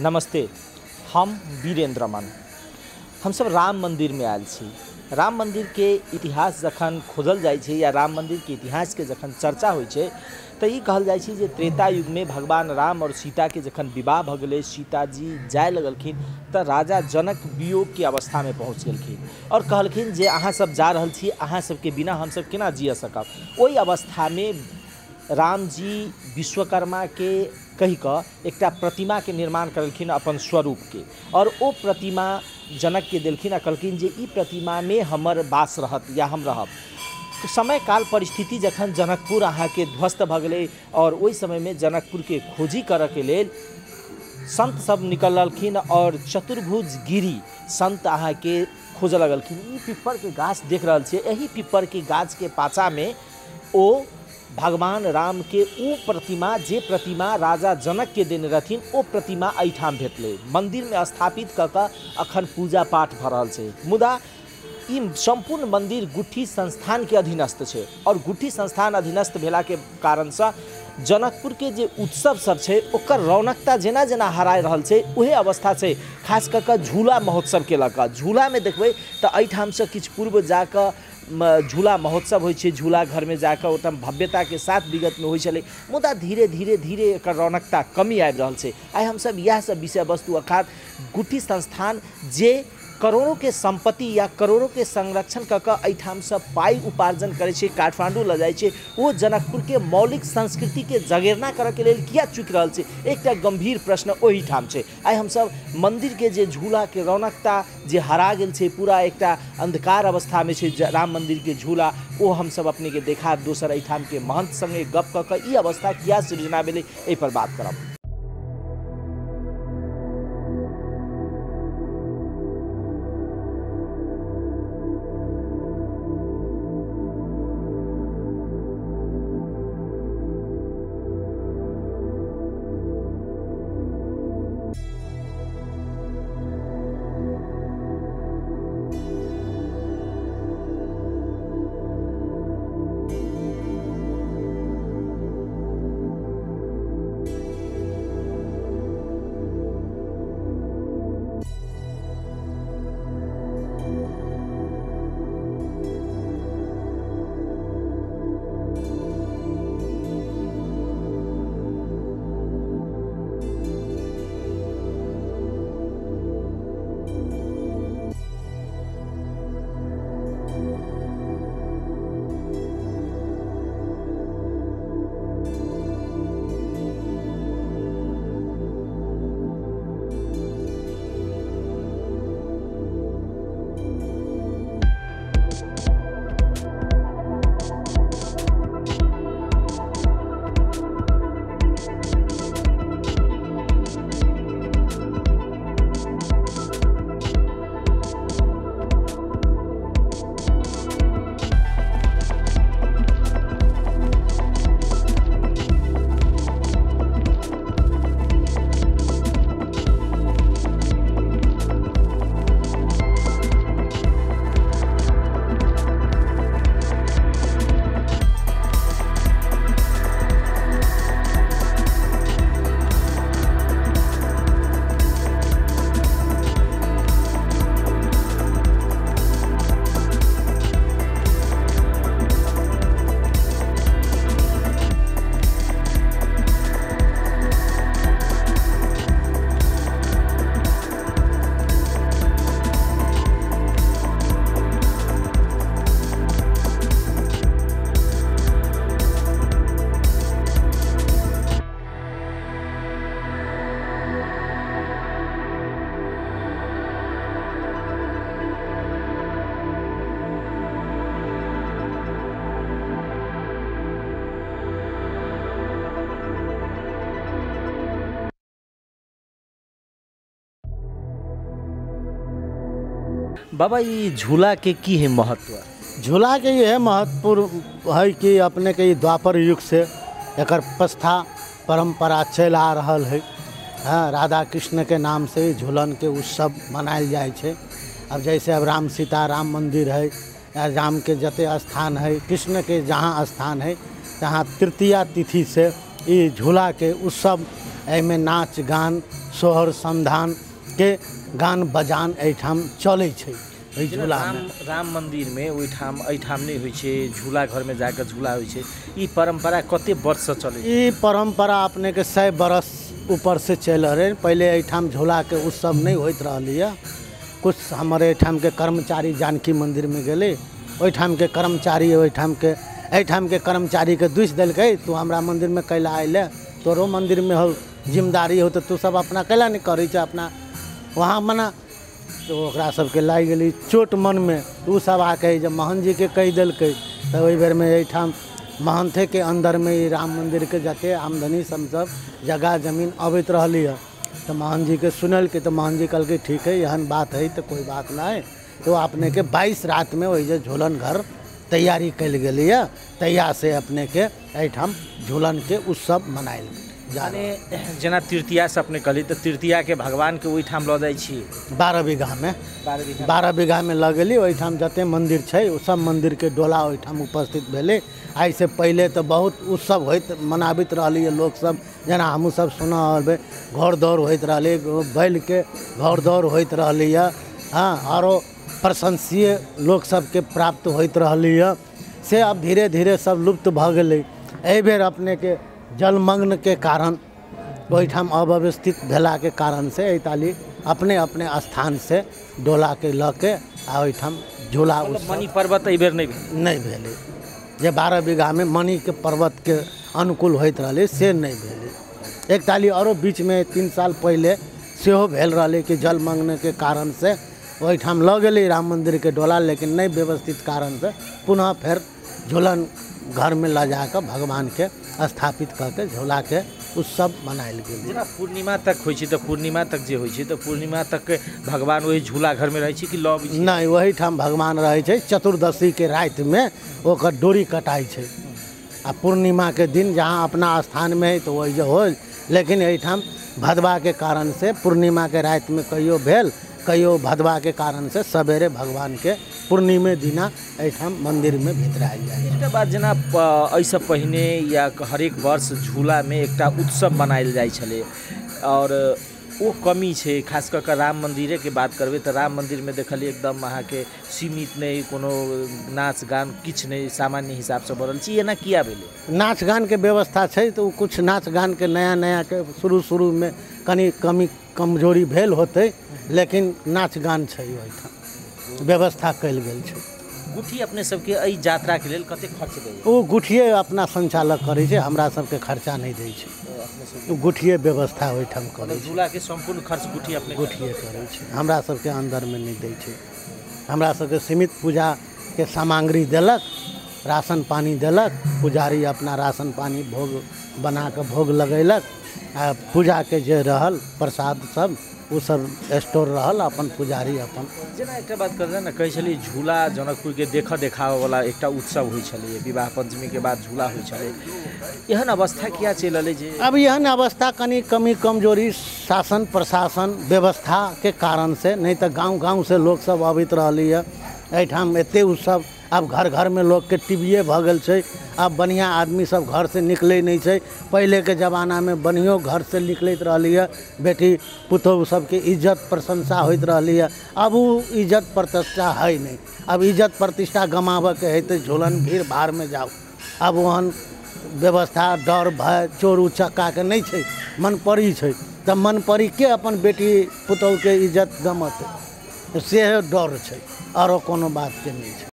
नमस्ते, हम वीरेंद्र मन। हम सब राम मंदिर में आयल छी। राम मंदिर के इतिहास जखन खोजल जाइ छै या राम मंदिर के इतिहास के जखन चर्चा होइ छै तो ई कहल जाइ छै जे त्रेता युग में भगवान राम और सीता के जखन विवाह भ गेलै, सीताजी जाय लगलखिन तो राजा जनक वियोग के अवस्था में पहुँच गेलखिन और कहलखिन जे अहाँ सब जा रहल छी, अहाँ सबके बिना हम सब केना जिय सकब। ओहि अवस्था में राम जी विश्वकर्मा के कही कऽ एकटा प्रतिमा के निर्माण करलखिन अपन स्वरूप के, और ओ प्रतिमा जनक के देलखिन आ कहलखिन जे ई प्रतिमा में हमर वास रहत या हम रहब। तो समय काल परिस्थिति जखन जनकपुर अहाँ के ध्वस्त भ गेलै और ओहि समय में जनकपुर के खोजी करऽ के लेल संत सब निकललखिन और चतुर्भुज गिरी संत अहाँ के खोज लगलखिन। ई पिपर के गाछ देख रहल छियै, एही पिपर के गाछ के पाछा में ओ भगवान राम के ओ प्रतिमा जे प्रतिमा राजा जनक के देने रहथिन ओ प्रतिमा एहिठाम भेटलै, मंदिर में स्थापित कऽ कऽ अखन पूजा पाठ भऽ रहल छै। मुदा ई संपूर्ण मंदिर गुट्ठी संस्थान के अधीनस्थ छै और गुट्ठी संस्थान अधीनस्थ भेला के कारण से जनकपुर के जे उत्सव सब छै ओकर रौनकता जेना जेना हराय रहल छै उहे अवस्था छै। खास कऽ कऽ झूला महोत्सव के लऽ कऽ झूला में देखबै तऽ एहिठाम से किछु पूर्व जाकऽ झूला महोत्सव होइ छै, झूला घर में जाकर ओतम भव्यता के साथ विगत में होइ छलै। मुदा धीरे धीरे धीरे एकर रौनकता कमी आबि रहल छै। आइ हम सब इएह सब विषय वस्तु अर्थात गुट्ठी संस्थान जे करोड़ों के संपत्ति या करोड़ों के संरक्षण कऽ कऽ एहिठाम से पाई उपार्जन करे छै, काठमांडू लऽ जाइ छै, वो जनकपुर के मौलिक संस्कृति के जगेरना करऽ के लेल किया चुकि रहल छै, एकटा गंभीर प्रश्न ओही ठाम छै। आइ हम सब मंदिर के जे झूला के रौनकता जे हरा गेल छै, पूरा एकटा अंधकार अवस्था में छै राम मंदिर के झूला, ओ हम सब अपने के देखा दोसर एहिठाम के महंत संगे गप कऽ कऽ ई अवस्था किया सृजना भेलै एहि पर बात करब। बाबा ये झूला के की है महत्व? झूला के ये महत्वपूर्ण है कि अपने के द्वापर युग से एकर प्रस्था परंपरा चल आ रहल है। हाँ, राधा कृष्ण के नाम से झूलन के उत्सव मनायल जाए छे। अब जैसे अब राम सीता राम मंदिर है, या राम के जते स्थान है, कृष्ण के जहाँ स्थान है तहाँ तृतीया तिथि से ये झूला के उत्सव में नाच गान सोहर संधान के गान बजान एहिठाम चलै छै एहि झूला में। राम मंदिर में ओहिठाम एहिठाम नहीं होइ छै, झूला घर में जाकर झूला होइ छै, ई परंपरा कते वर्ष से चले? ई परंपरा अपने के 100 बरस ऊपर से चल रहे। पहले एहिठाम झूला के उत्सव नहीं होइत रहलिए। कुछ हमारे एहिठाम के कर्मचारी जानकी मंदिर में गेले, ओहिठाम के कर्मचारी एहिठाम के कर्मचारी के दुष दिलकै, तू हमरा मंदिर में कैला अइले, तोरो मंदिर में हो जिम्मेदारी हो तो तू सब अपना कैला नहीं करै छै अपना वहाँ मना। तो ओकरा सबके लागि गेली चोट मन में। उ सब आके जब महन जी के कह दिलकै तो ओहि बेर में एहिठाम महंथे के अंदर में ही राम मंदिर के जते आमदनी सब जगह जमीन अबैत रहली है। तो महन जी के सुनल के तो महन जी कहल ठीक है यहन बात है तो कोई बात ना है। तो अपने के 22 रात में वही जो झूलन घर तैयारी कल गई है, तैयार से अपने के एहिठाम झूलन के उत्सव मनायल जाने। जेना तृतीया से अपने कहली तो तृतीया के भगवान के ओहिठाम ल जाइ छी 12 बीघा में 12 बीघा में ल गेली। ओहिठाम जते मंदिर छै ओ सब मंदिर के डोला ओहिठाम उपस्थित भेले। आई से पहले तो बहुत उत्सव होइत मनाबित रहली है लोग सब, जेना हमहूँ सब सुना घर दौड़ होइत रहले, बैल के घर दौड़ होइत रहली है। हाँ, और प्रशंसीय लोग सबके प्राप्त होइत रहली है। से अब धीरे धीरे सब लुप्त भ गेलै। एहि बेर अपने के जलमग्न के कारण ओहिठाम अव्यवस्थित भेला के कारण से एताली अपने अपने स्थान से डोला के ल के आ ओहिठाम झूला मणि पर्वत एहि बेर नहीं भेले। जे 12 बीघा में मणि के पर्वत के अनुकूल होइत रहले से नहीं भेले। एक ताली औरो बीच में 3 साल पहले सेहो भेल रहले कि जलमग्न के कारण से ओहिठाम ल गेलै राम मंदिर के डोला, लेकिन नहीं व्यवस्थित कारण से पुनः फिर झूलन घर में ला जाकर भगवान के स्थापित करके झूला के उत्सव मनायल गेल। जेना पूर्णिमा तक होइ छै तो पूर्णिमा तक जे होइ छै तो पूर्णिमा तक भगवान वही झूला घर में रहै छै कि लऽ नहीं वही ठाम भगवान रहै छै। चतुर्दशी के रात में ओकर डोरी कटाई छै आ पूर्णिमा के दिन जहाँ अपना स्थान में है तो वही जो हो। लेकिन एहिठाम भदवा के कारण से पूर्णिमा के रात में कहियो भेल, कहियो भदवा के कारण से सवेरे भगवान के पूर्णिमे दिना एहिठाम मंदिर में भितरायल जाए। एकटा बात जेना ऐसा पहिने या हरेक वर्ष झूला में एकटा उत्सव मनायल जाइ छले और वो कमी छै। खास कर राम मंदिरे के बात करबे तो राम मंदिर में देखलिए एकदम अहाँ के सीमित नहीं, कोनो नाच गान किछ नहीं, सामान्य हिसाब से बढ़ल छी। एना किया भेले? नाच गान के व्यवस्था छै तो कुछ नाच गान के नया नया के शुरू में कनी कमी कमजोरी भेल होते, लेकिन नाच गान छै ओहिठाम व्यवस्था कल गेल छै। गुठी अपने सबके एहि यात्रा के लेल कते खर्च दै? ओ गुठिए अपना संचालक करे छै, हमरा सबके खर्चा नहीं दै छै। गुठिए व्यवस्था ओहिठाम करे छै। झूला के संपूर्ण खर्च गुठी अपने गुठिए करे छै, हमरा सबके अंदर में नहीं दै छै। हमरा सबके सीमित पूजा के सामग्री देलक, राशन पानी देलक, पुजारी अपना राशन पानी भोग बना के भोग लगेलक, आ पूजा के जे रहल प्रसाद सब वो सब स्टोर रहल, अपन पुजारी अपन। जेना एकटा बात करले ना, कहै छली झूला जनकपुर के देखावे वाला एकटा उत्सव होइ छलै, विवाह पंचमी के बाद झूला होइ छलै। एहन अवस्था किया चल रहलै जे अब एहन अवस्था कनी कमी कमजोरी शासन प्रशासन व्यवस्था के कारण से, नहीं तो गांव से लोग सब अबित रहली है एहिठाम एते उत्सव। अब घर घर में लोग के टीवीए भ गेल छै। अब बढ़िया आदमी सब घर से निकले नहीं छै। पहले के ज़माना में बढ़ियो घर से निकलत रहली है, बेटी पुतोह सबके इज्जत प्रशंसा होइत रहली है। अब वो इज्जत प्रतिष्ठा है नहीं। अब इज्जत प्रतिष्ठा गमावे के है तो झूलन भीड़ भाड़ में जाओ। अब वहन व्यवस्था डर भय चोर उचक्का के नहीं छै, मन पड़ी छै। तब मन पड़ी के अपन बेटी पुतोह के इज्जत गमत से डर छै, और कोनो बात के नहीं छै।